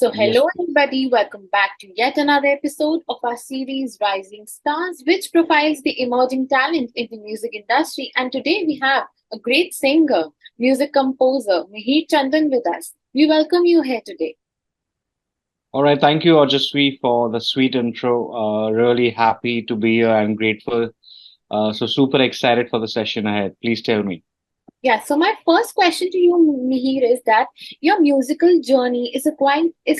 So, Yes. hello everybody, welcome back to yet another episode of our series Rising Stars, which profiles the emerging talent in the music industry. And today we have a great singer, music composer, Mihir Chandan with us. We welcome you here today. All right. Thank you, Ojaswi, for the sweet intro. Really happy to be here and grateful. So super excited for the session ahead. Please tell me. Yeah, so my first question to you, Mihir, is that your musical journey is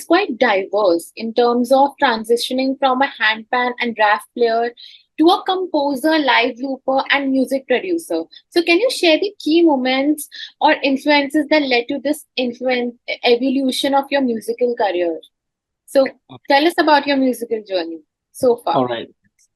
quite diverse in terms of transitioning from a handpan and draft player to a composer, live looper, and music producer. So, can you share the key moments or influences that led to this influence evolution of your musical career? So, tell us about your musical journey so far. All right.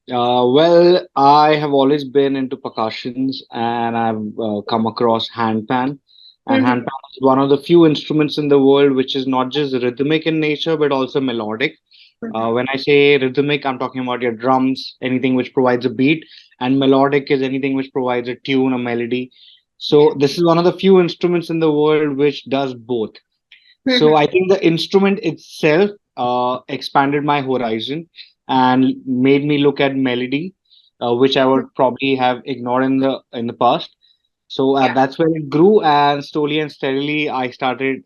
Well, I have always been into percussions and I've come across handpan. And Mm-hmm. handpan is one of the few instruments in the world which is not just rhythmic in nature but also melodic. Mm-hmm. When I say rhythmic, I'm talking about your drums, anything which provides a beat, and melodic is anything which provides a tune, a melody. Yeah. So this is one of the few instruments in the world which does both. So Mm-hmm. I think the instrument itself expanded my horizon and made me look at melody, which I would probably have ignored in the past. So Yeah. that's where it grew, and slowly and steadily, I started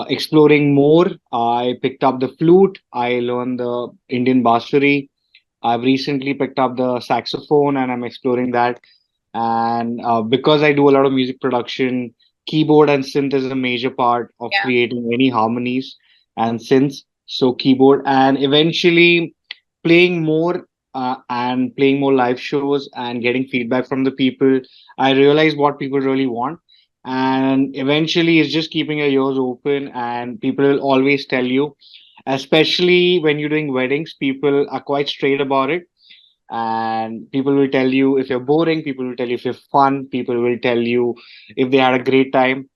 exploring more. I picked up the flute. I learned the Indian bassuri. I've recently picked up the saxophone, and I'm exploring that. And because I do a lot of music production, keyboard and synth is a major part of Yeah. creating any harmonies and synths. So keyboard and eventually playing more and playing more live shows and getting feedback from the people. I realize what people really want. And eventually it's just keeping your ears open and people will always tell you, especially when you're doing weddings, people are quite straight about it and people will tell you if you're boring, people will tell you if you're fun, people will tell you if they had a great time.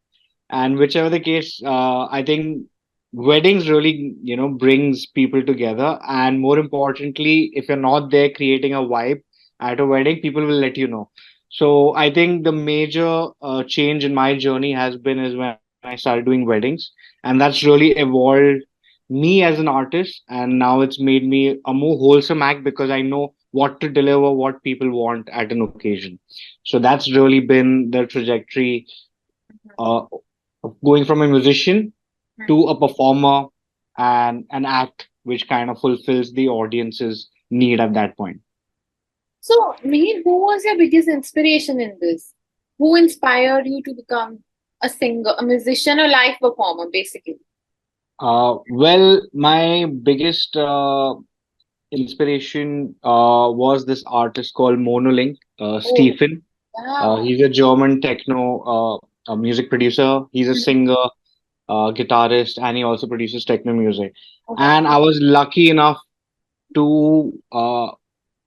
And whichever the case, I think weddings really, brings people together. And more importantly, if you're not there creating a vibe at a wedding, people will let you know. So I think the major change in my journey has been is when I started doing weddings, and that's really evolved me as an artist. And now it's made me a more wholesome act because I know what to deliver, what people want at an occasion. So that's really been the trajectory uh, of going from a musician to a performer and an act which kind of fulfills the audience's need at that point. So, Mihir, who was your biggest inspiration in this? Who inspired you to become a singer, a musician, a live performer, basically? Well, my biggest inspiration was this artist called Monolink, Oh, Stephen. yeah. He's a German techno a music producer. He's a Mhm. singer, guitarist, and he also produces techno music. Oh, And wow. I was lucky enough to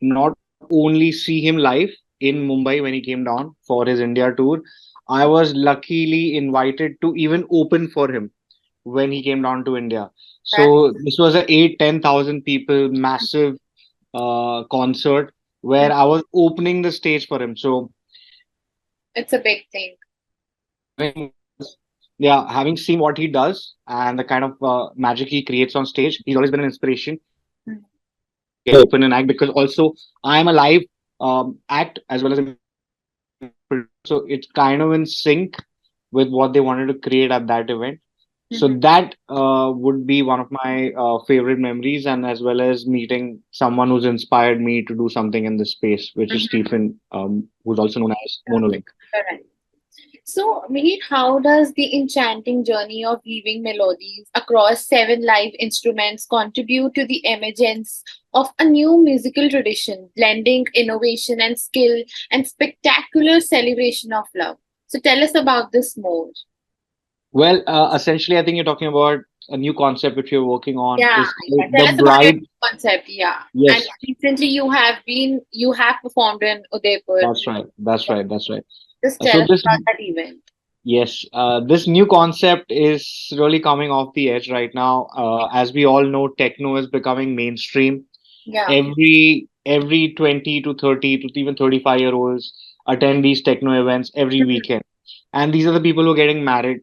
not only see him live in Mumbai when he came down for his India tour, I was luckily invited to even open for him when he came down to India. So That's this was a 8-10,000 people massive concert where I was opening the stage for him. So it's a big thing. having yeah, having seen what he does and the kind of magic he creates on stage, he's always been an inspiration Mhm. to open an act because also I am a live act as well as a music producer. So it's kind of in sync with what they wanted to create at that event. So Mhm. that would be one of my favorite memories, and as well as meeting someone who's inspired me to do something in this space, which is Mhm. Stephen, who's also known as Monolink. Correct. So, Mihir, how does the enchanting journey of weaving melodies across seven live instruments contribute to the emergence of a new musical tradition, blending innovation and skill and spectacular celebration of love? So, tell us about this more. Well, essentially, I think you're talking about a new concept which you're working on Yeah, is yeah. the Tell us about your bride. concept. Yeah, and Yes, recently you have performed in Udaipur. that's right. That's Yeah. right. That's right. Just tell So us this about that event. Yes, this new concept is really coming off the edge right now. As we all know, techno is becoming mainstream. Yeah. Every 20 to 30 to even 35-year-olds attend these techno events every weekend. And these are the people who are getting married.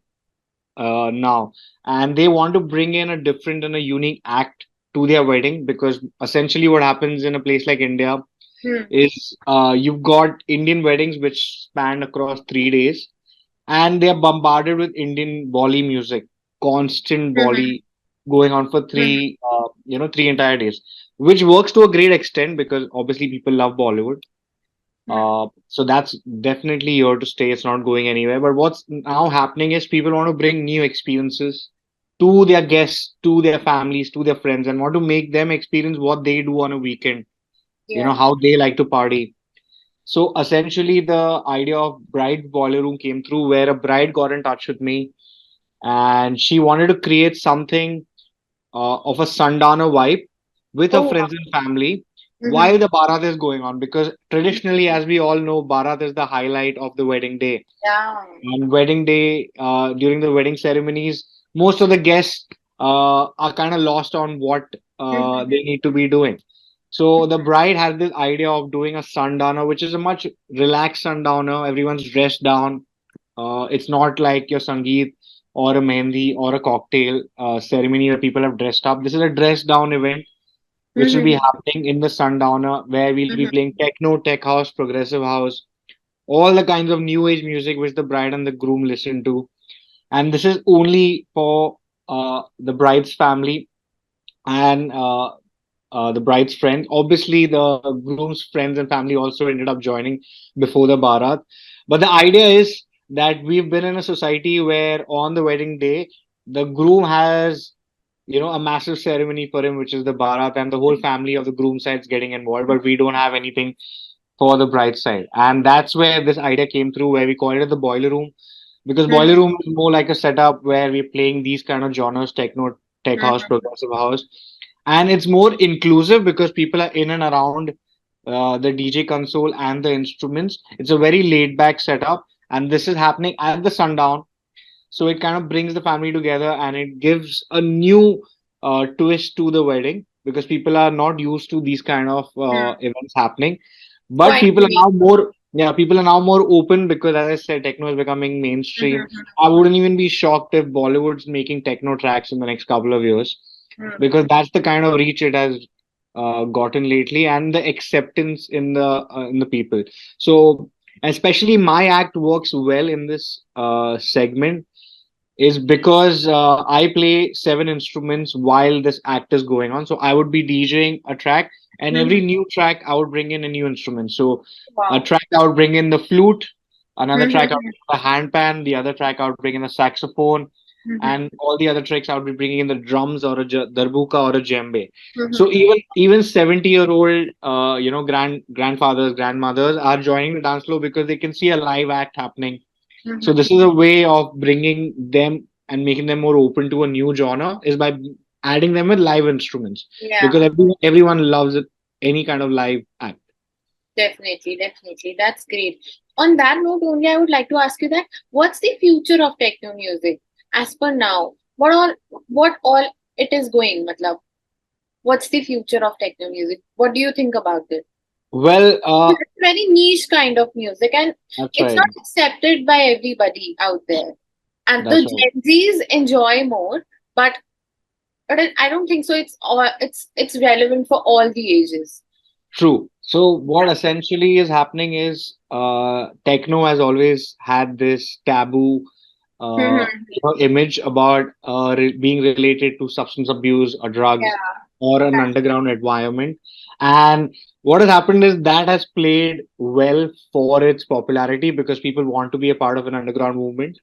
now, and they want to bring in a different and a unique act to their wedding, because essentially what happens in a place like India Hmm. is you've got Indian weddings which span across 3 days, and they're bombarded with Indian Bolly music, constant Hmm. Bolly going on for Hmm. 3 entire days, which works to a great extent because obviously people love Bollywood. Hmm. So that's definitely here to stay. It's not going anywhere. But what's now happening is people want to bring new experiences to their guests, to their families, to their friends, and want to make them experience what they do on a weekend. Yeah. How they like to party. So essentially, the idea of bride boiler room came through, where a bride got in touch with me, and she wanted to create something of a Sundana vibe with her Oh, friends wow. and family Hmm. while the Bharat is going on. Because traditionally, as we all know, Bharat is the highlight of the wedding day. Yeah. On wedding day, during the wedding ceremonies, most of the guests are kind of lost on what Hmm. they need to be doing. So the bride had this idea of doing a sundowner, which is a much relaxed sundowner. Everyone's dressed down. It's not like your Sangeet or a Mehndi or a cocktail ceremony where people have dressed up. This is a dress down event which will be Hmm. happening in the sundowner, where we'll be Hmm. playing techno, tech house, progressive house, all the kinds of new age music which the bride and the groom listen to. And this is only for the bride's family and the bride's friend. Obviously, the groom's friends and family also ended up joining before the Bharat. But the idea is that we've been in a society where on the wedding day, the groom has, a massive ceremony for him, which is the Bharat, and the whole family of the groom side is getting involved. But we don't have anything for the bride side. And that's where this idea came through, where we called it the boiler room, because boiler room is more like a setup where we're playing these kind of genres, techno, tech house, Hmm. progressive house, and it's more inclusive because people are in and around the DJ console and the instruments. It's a very laid back setup, and this is happening at the sundown, so it kind of brings the family together and it gives a new twist to the wedding, because people are not used to these kind of Hmm. events happening. But Quite people are unique. now more, yeah, people are now more open because, as I said, techno is becoming mainstream. Hmm. I wouldn't even be shocked if Bollywood's making techno tracks in the next couple of years, Hmm. because that's the kind of reach it has gotten lately, and the acceptance in the people. So especially my act works well in this segment, is because I play 7 instruments while this act is going on. So I would be DJing a track, and every Hmm. new track I would bring in a new instrument. So a Wow. track I would bring in the flute, another track I would Hmm. bring in the handpan, the other track I would bring in a saxophone, Hmm. and all the other tracks I would be bringing in the drums or a darbuka or a djembe. So Hmm. even 70-year-old grandfathers, grandmothers are joining the dance floor because they can see a live act happening. So Hmm. this is a way of bringing them and making them more open to a new genre, is by adding them with live instruments, because Yeah. everyone loves it, any kind of live act. Definitely, definitely. That's great. On that note, only I would like to ask you that what's the future of techno music as per now? What all it is going, matlab, what's the future of techno music? What do you think about it? Well, It's very niche kind of music and that's it's right. not accepted by everybody out there. And the That's right. Gen Zs enjoy more, but I don't think so. It's relevant for all the ages. True. So what essentially is happening is techno has always had this taboo Mhm. image about being related to substance abuse or drugs Yeah. or an underground environment. And what has happened is that has played well for its popularity because people want to be a part of an underground movement.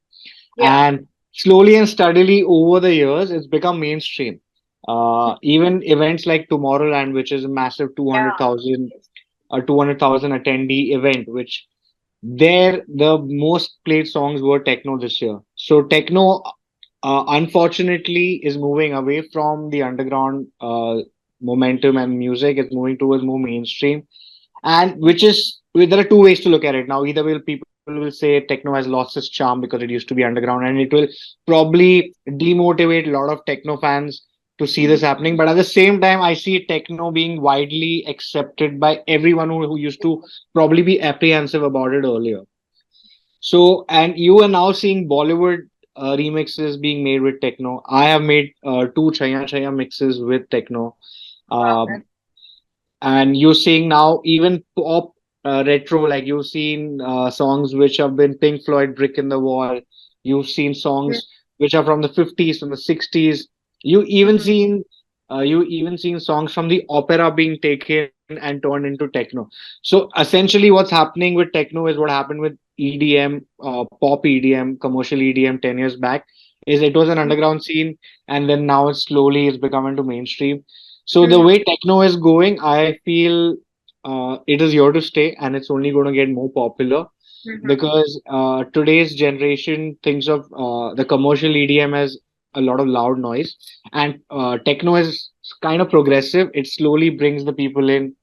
Yeah. And slowly and steadily over the years, it's become mainstream. Even events like Tomorrowland, which is a massive Yeah. 200,000 attendee event, which there the most played songs were techno this year. So techno, unfortunately, is moving away from the underground momentum and music. It's moving towards more mainstream, and which is, there are two ways to look at it. Now either will people will say techno has lost its charm because it used to be underground, and it will probably demotivate a lot of techno fans to see this happening. But at the same time, I see techno being widely accepted by everyone who used to probably be apprehensive about it earlier. So, and you are now seeing Bollywood remixes being made with techno. I have made two Chaya Chaya mixes with techno. Wow, Um, and you're seeing now even pop retro, like you've seen songs which have been Pink Floyd, Brick in the Wall. You've seen songs which are from the 50s, from the 60s. You even mm-hmm. seen songs from the opera being taken and turned into techno. So essentially what's happening with techno is what happened with EDM, pop EDM, commercial EDM 10 years back, is it was an underground scene, and then now it slowly is becoming to mainstream. So the Mm-hmm. way techno is going, I feel it is here to stay, and it's only going to get more popular Mm-hmm. because today's generation thinks of the commercial EDM as a lot of loud noise, and techno is kind of progressive. It slowly brings the people in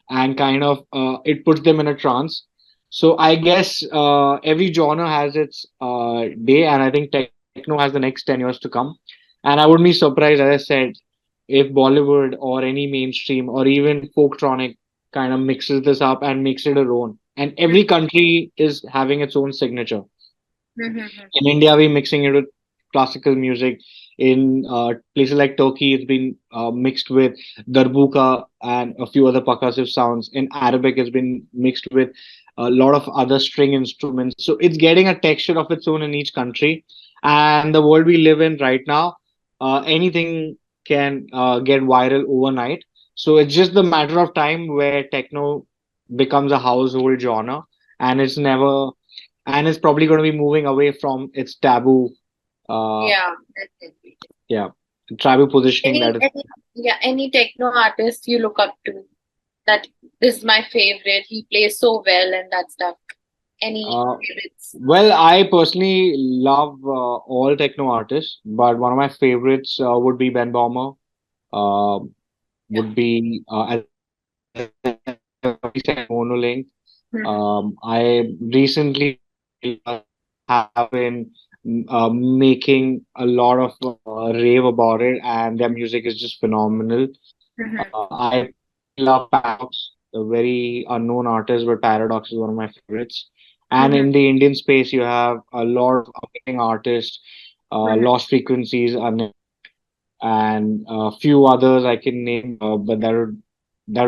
and kind of it puts them in a trance. So I guess every genre has its day, and I think techno has the next 10 years to come. And I wouldn't be surprised, as I said, if Bollywood or any mainstream or even folktronic kind of mixes this up and makes it a own. And every country is having its own signature. Mm-hmm. In India, we're mixing it with classical music. In places like Turkey, it's been mixed with darbuka and a few other percussive sounds. In Arabic, it's been mixed with a lot of other string instruments. So it's getting a texture of its own in each country. And the world we live in right now, anything can get viral overnight. So it's just the matter of time where techno becomes a household genre, and it's probably going to be moving away from its taboo, uh Yeah, definitely. yeah, taboo positioning that is. Any techno artist you look up to, that this is my favorite, he plays so well and that stuff. Any uh favorites? well, I personally love all techno artists, but one of my favorites would be Ben Bomber, uh, Yeah. would be as I said, Monolink. Mm-hmm. I recently have been making a lot of rave about it, and their music is just phenomenal. Mm-hmm. I personally love Paradox, a very unknown artist, but Paradox is one of my favorites. And Mm-hmm. in the Indian space, you have a lot of amazing artists, Mm-hmm. Lost Frequencies, and a few others I can name, but that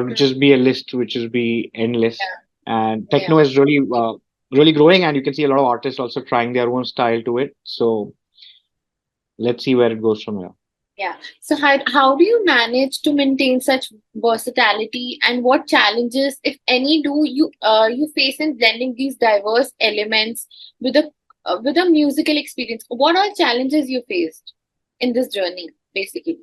would just be a list which would be endless. And Yeah. techno is really growing, and you can see a lot of artists also trying their own style to it. So let's see where it goes from here. Yeah. So how do you manage to maintain such versatility, and what challenges, if any, do you face in blending these diverse elements with a musical experience? What are challenges you faced in this journey, basically?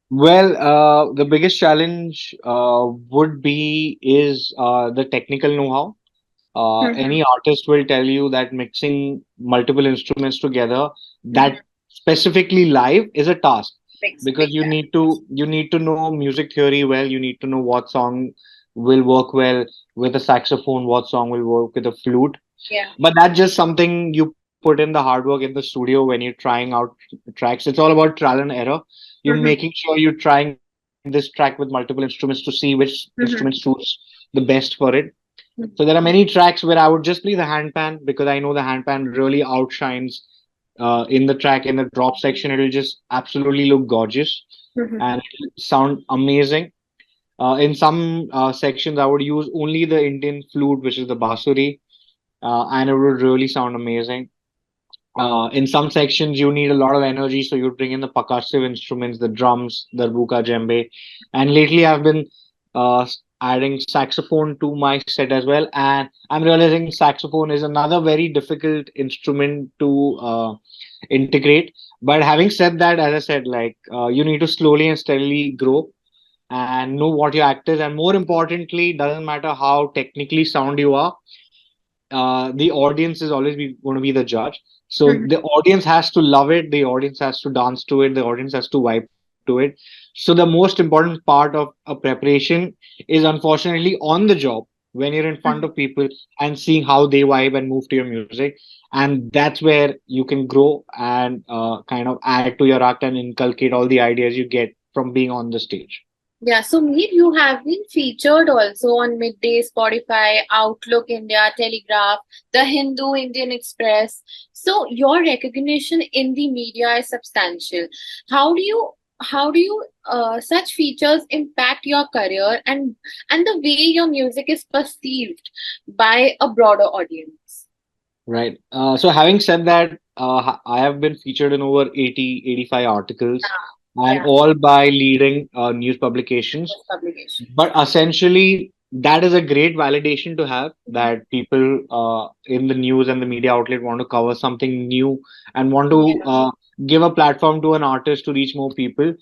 Well, the biggest challenge would be is the technical know-how. Mm-hmm. Any artist will tell you that mixing multiple instruments together, Mm-hmm. that specifically live, is a task Big because challenge. you need to know music theory well. You need to know what song will work well with a saxophone, what song will work with a flute. Yeah. But that's just something you put in the hard work in the studio when you're trying out tracks. It's all about trial and error. You're Mm-hmm. making sure you're trying this track with multiple instruments to see which instrument Mm-hmm. suits the best for it. So there are Mm-hmm. many tracks where I would just play the handpan because I know the handpan really outshines in the track. In the drop section, it'll just absolutely look gorgeous Mm-hmm. and it'll sound amazing. In some sections, I would use only the Indian flute, which is the basuri, and it would really sound amazing. In some sections, you need a lot of energy, so you bring in the percussive instruments, the drums, the darbuka, djembe. And lately, I've been adding saxophone to my set as well. And I'm realizing saxophone is another very difficult instrument to integrate. But having said that, as I said, like you need to slowly and steadily grow and know what your act is. And more importantly, doesn't matter how technically sound you are, the audience is always going to be the judge. So Mm-hmm. the audience has to love it, the audience has to dance to it, the audience has to vibe to it. So the most important part of a preparation is unfortunately on the job when you're in front of people and seeing how they vibe and move to your music. And that's where you can grow and kind of add to your act and inculcate all the ideas you get from being on the stage. Yeah, so Meet, you have been featured also on Midday, Spotify, Outlook India, Telegraph, The Hindu, Indian Express. So your recognition in the media is substantial. How do you such features impact your career and the way your music is perceived by a broader audience? Right. So having said that, I have been featured in over 80, 85 articles, and Yeah, all by leading news publications. this publication. But essentially, that is a great validation to have, that people in the news and the media outlet want to cover something new and want to Yeah. give a platform to an artist to reach more people.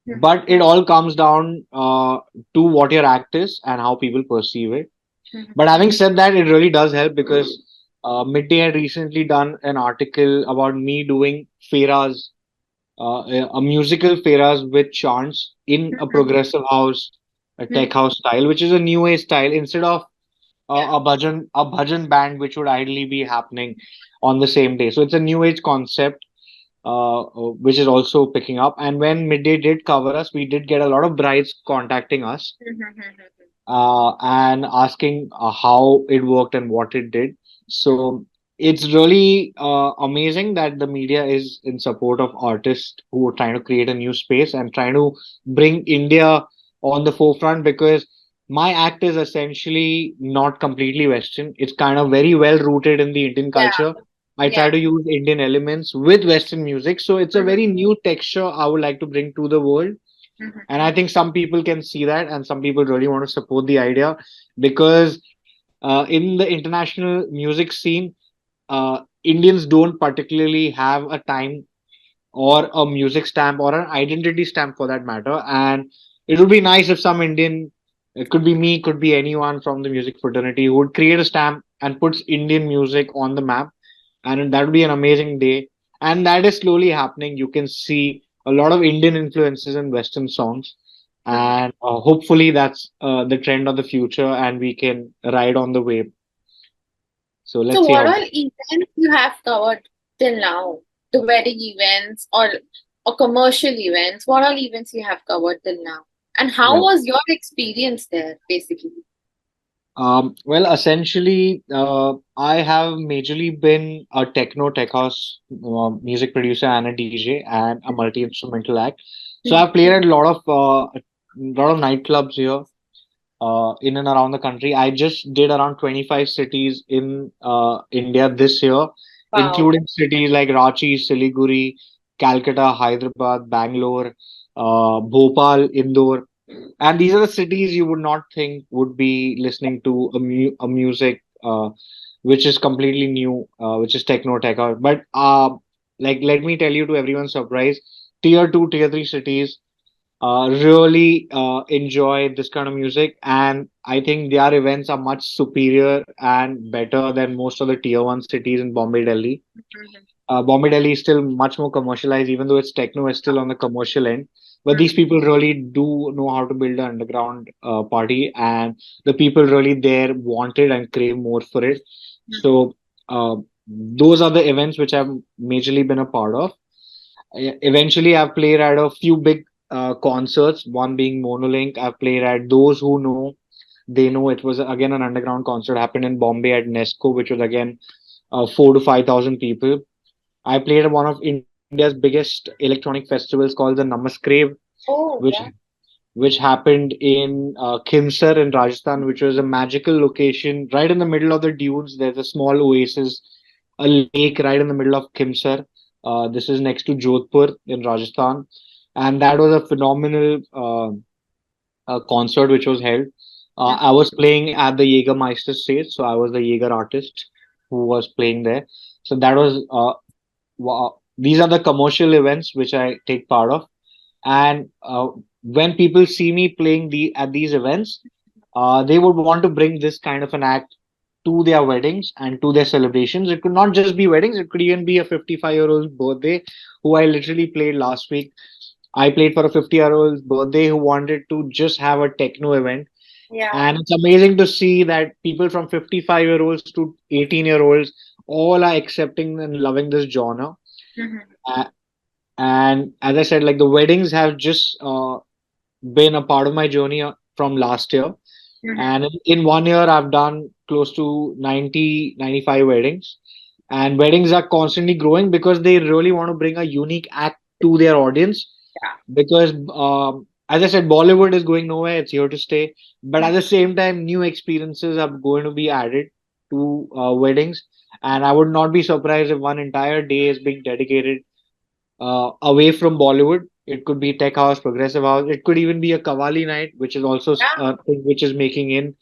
Mhm. But it all comes down to what your act is and how people perceive it. Mhm. But having said that, it really does help because Midday had recently done an article about me doing fairas, a musical fairas with chants in a Mhm. progressive house, a Mhm. tech house style, which is a new age style, instead of Yeah. a bhajan band, which would ideally be happening on the same day. So it's a new age concept, which is also picking up. And when Midday did cover us, we did get a lot of brides contacting us Mhm. and asking how it worked and what it did. So it's really amazing that the media is in support of artists who are trying to create a new space and trying to bring India on the forefront, because my act is essentially not completely Western. It's kind of very well rooted in the Indian Yeah. culture. I Yeah. try to use Indian elements with Western music. So it's a Mhm. very new texture I would like to bring to the world, Mhm. and I think some people can see that, and some people really want to support the idea, because in the international music scene, Indians don't particularly have a time or a music stamp or an identity stamp for that matter. And it would be nice if some Indian, it could be me, could be anyone from the music fraternity, who would create a stamp and puts Indian music on the map, and that would be an amazing day. And that is slowly happening. You can see a lot of Indian influences in Western songs, Mhm. and hopefully that's the trend of the future, and we can ride on the wave. So So, let's see what how. all events you have covered till now? The wedding events or commercial events? What all events you have covered till now? And how Right. was your experience there, basically? Well, essentially, I have majorly been a techno tech house music producer and a DJ and a multi instrumental act. So Mhm. I've played at a lot of nightclubs here in and around the country. I just did around 25 cities in India this year, Wow. including cities like Ranchi, Siliguri, Calcutta, Hyderabad, Bangalore, Bhopal, Indore. And these are the cities you would not think would be listening to a music which is completely new, which is techno tech house. But like, let me tell you, to everyone's surprise, tier 2, tier 3 cities really enjoy this kind of music, and I think their events are much superior and better than most of the tier 1 cities in Bombay, Delhi. Mhm. Bombay, Delhi is still much more commercialized, even though it's techno, is still on the commercial end. But Mhm. these people really do know how to build an underground party, and the people really there wanted and crave more for it. So uh, those are the events which I've majorly been a part of. Eventually, I've played at a few big concerts, one being Monolink. I've played at, those who know, they know, it was again an underground concert happened in Bombay at Nesco, which was again 4 to 5 thousand people. I played at one of India's biggest electronic festivals called the Namaskrev, Oh, which yeah. which happened in Khimsar in Rajasthan, which was a magical location right in the middle of the dunes. There's a small oasis, a lake right in the middle of Khimsar. This is next to Jodhpur in Rajasthan, and that was a phenomenal concert which was held. I was playing at the Jägermeister stage, so I was the Jaeger artist who was playing there. So that was these are the commercial events which I take part of. And when people see me playing at these events, they would want to bring this kind of an act to their weddings and to their celebrations. It could not just be weddings, it could even be a 55-year-old's birthday, who I literally played last week. I played for a 50-year-old's birthday who wanted to just have a techno event. Yeah. And it's amazing to see that people from 55-year-olds to 18-year-olds all are accepting and loving this genre. Mhm. Uh, and as I said, like, the weddings have just been a part of my journey from last year. Mm-hmm. And in 1 year, I've done close to 90, 95 weddings. And weddings are constantly growing because they really want to bring a unique act to their audience. Yeah. Because, as I said, Bollywood is going nowhere, it's here to stay. But at the same time, new experiences are going to be added to weddings. And I would not be surprised if one entire day is being dedicated away from Bollywood. It could be tech house, progressive house. It could even be a Kavali night, which is also Yeah. a thing which is making in.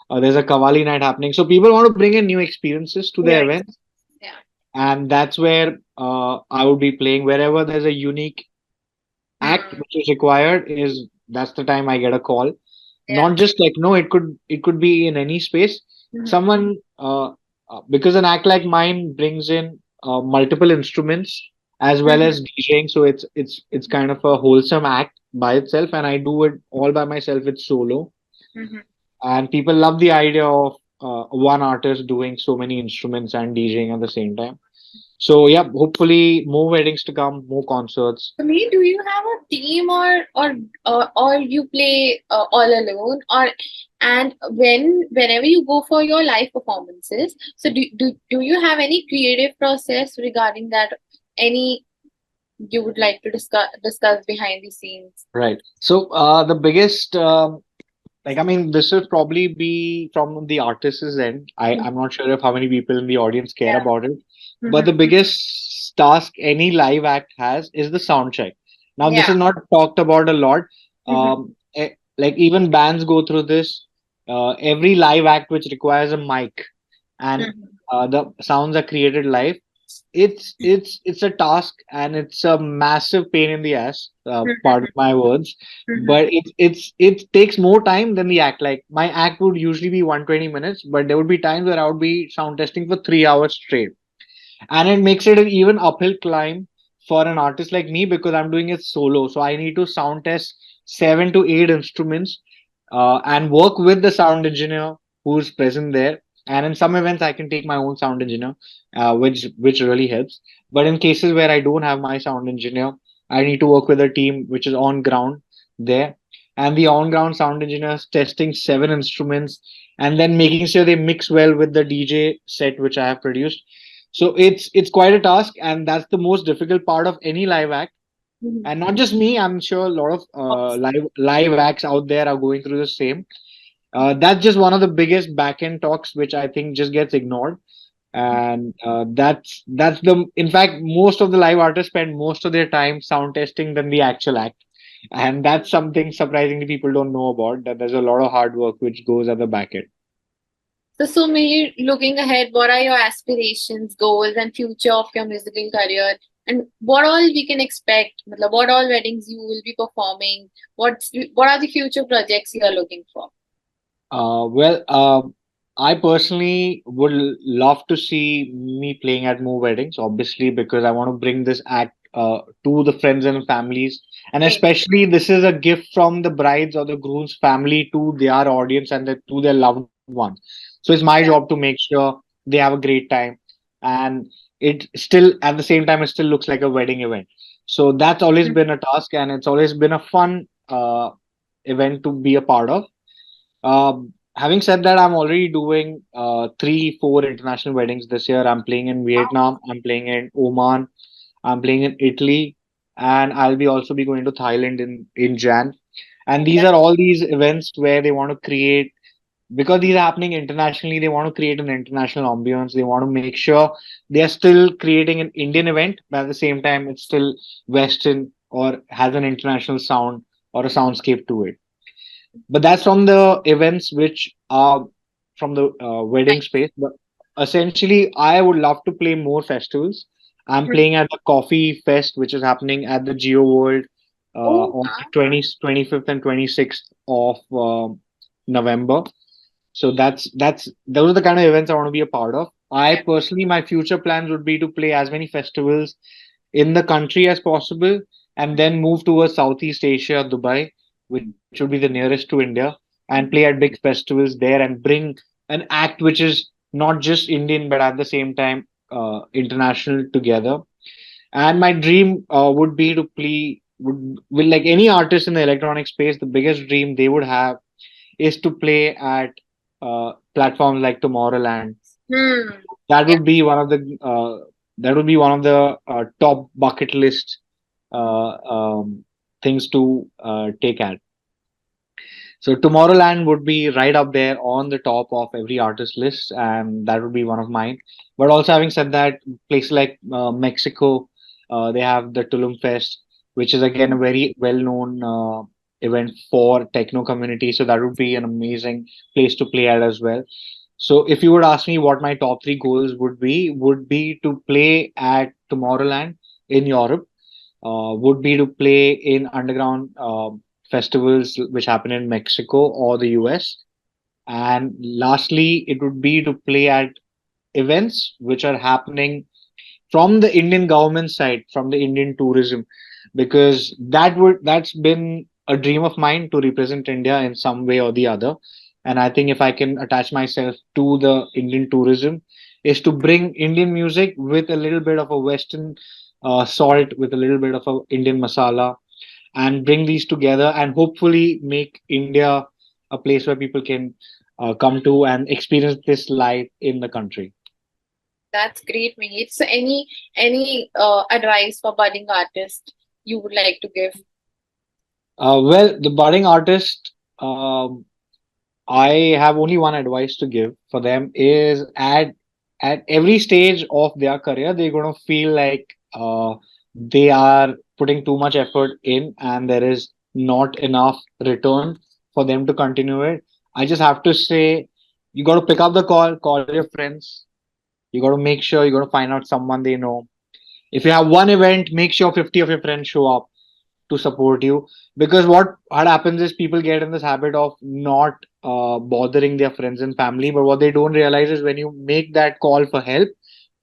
There's a Kavali night happening. So people want to bring in new experiences to New their events. experience. Yeah. And that's where I would be playing. Wherever there's a unique act Hmm. which is required, is that's the time I get a call. Yeah. Not just techno, it could be in any space. Hmm. Someone because an act like mine brings in multiple instruments as well Hmm. as DJing, so it's kind of a wholesome act by itself, and I do it all by myself. It's solo, Hmm. and people love the idea of one artist doing so many instruments and DJing at the same time. So yeah, hopefully more weddings to come, more concerts. For me, do you have a team, or you play all alone, or and whenever you go for your live performances, so do you have any creative process regarding that? Any you would like to discuss behind the scenes? Right. So the biggest like, I mean, this will probably be from the artist's end. I'm not sure if how many people in the audience care Yeah. about it. But the Hmm. biggest task any live act has is the sound check. Now, this Yeah. is not talked about a lot. Hmm. Like even bands go through this. Every live act which requires a mic and Hmm. the sounds are created live, it's a task and it's a massive pain in the ass, pardon my words, Hmm. but it takes more time than the act. Like my act would usually be 120 minutes, but there would be times where I would be sound testing for 3 hours straight, and it makes it an even uphill climb for an artist like me because I'm doing it solo. So I need to sound test 7 to 8 instruments and work with the sound engineer who's present there. And in some events, I can take my own sound engineer, which really helps. But in cases where I don't have my sound engineer, I need to work with a team which is on ground there. And the on ground sound engineers testing 7 instruments and then making sure they mix well with the DJ set which I have produced. So it's quite a task, and that's the most difficult part of any live act. Hmm. And not just me, I'm sure a lot of live acts out there are going through the same. That's just one of the biggest back end talks, which I think just gets ignored. And that's the in fact most of the live artists spend most of their time sound testing than the actual act, and that's something surprisingly people don't know about. That there's a lot of hard work which goes at the back end. So maybe looking ahead, what are your aspirations, goals, and future of your musical career? And what all we can expect? Matlab, what all weddings you will be performing? What are the future projects you are looking for? Well, I personally would love to see me playing at more weddings, obviously, because I want to bring this act to the friends and families. And Same. especially, this is a gift from the brides or the groom's family to their audience and to their loved ones. So it's my job to Yeah. make sure they have a great time. And it still, at the same time, it still looks like a wedding event. So that's always Mhm. been a task, and it's always been a fun event to be a part of. Having said that, I'm already doing 3, 4 international weddings this year. I'm playing in Vietnam, I'm playing in Oman, I'm playing in Italy, and I'll be also be going to Thailand in Jan. And these Okay. are all these events where they want to create, because these are happening internationally. They want to create an international ambience. They want to make sure they are still creating an Indian event, but at the same time, it's still Western or has an international sound or a soundscape to it. But that's from the events which are from the wedding Nice. space. But essentially, I would love to play more festivals. I'm Mhm. playing at the Coffee Fest, which is happening at the Geo World Oh, on the 25th and 26th of November. So that's those are the kind of events I want to be a part of. I yeah. personally, my future plans would be to play as many festivals in the country as possible, and then move towards Southeast Asia, Dubai, which would be the nearest to India, and play at big festivals there and bring an act which is not just Indian but at the same time international together. And my dream would be to will like any artist in the electronic space, the biggest dream they would have is to play at platforms like Tomorrowland. Hmm. That Yeah, would be one of the top bucket list uh, um, things to take at. So Tomorrowland would be right up there on the top of every artist list, and that would be one of mine. But also, having said that, places like Mexico, they have the Tulum Fest, which is again a very well-known event for techno community. So that would be an amazing place to play at as well. So if you would ask me what my top three goals would be to play at Tomorrowland in Europe, would be to play in underground festivals which happen in Mexico or the US. And lastly, it would be to play at events which are happening from the Indian government side, from the Indian tourism, because that's been a dream of mine to represent India in some way or the other. And I think if I can attach myself to the Indian tourism, is to bring Indian music with a little bit of a Western salt, with a little bit of a Indian masala, and bring these together and hopefully make India a place where people can come to and experience this life in the country. that's great, Mihir. So, any advice for budding artists you would like to give? Well, the budding artist, I have only one advice to give for them is at every stage of their career, they're gonna feel like they are putting too much effort in, and there is not enough return for them to continue it. I just have to say, you got to pick up the call, call your friends. You got to make sure you got to find out someone they know. If you have one event, make sure 50 of your friends show up to support you, because what happens is people get in this habit of not bothering their friends and family, but what they don't realize is when you make that call for help,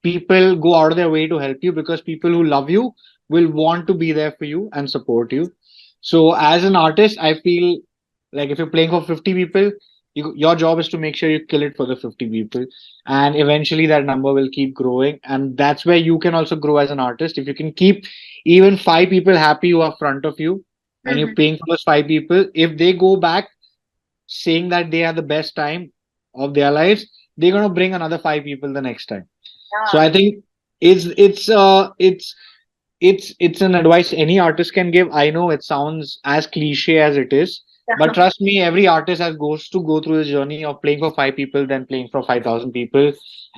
people go out of their way to help you, because people who love you will want to be there for you and support you. So as an artist, I feel like if you're playing for 50 people, your job is to make sure you kill it for the 50 people, and eventually that number will keep growing, and that's where you can also grow as an artist. If you can keep even five people happy who are front of you, and you're Mhm. paying for those five people, if they go back saying that they had the best time of their lives, they're going to bring another five people the next time. So Yeah. I think it's an advice any artist can give. I know it sounds as cliche as it is, but trust me, every artist has goes to go through the journey of playing for five people, then playing for 5,000 people,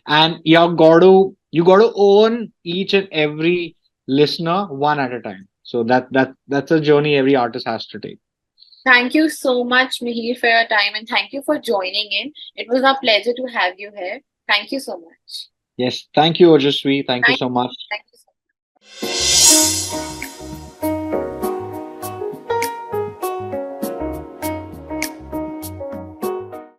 and you got to own each and every listener one at a time. So that's a journey every artist has to take. Thank you so much, Mihir, for your time, and thank you for joining in. It was a pleasure to have you here. Thank you so much. Yes, thank you, Ojasvi. Thank you Thank so you. much. Thank you so much.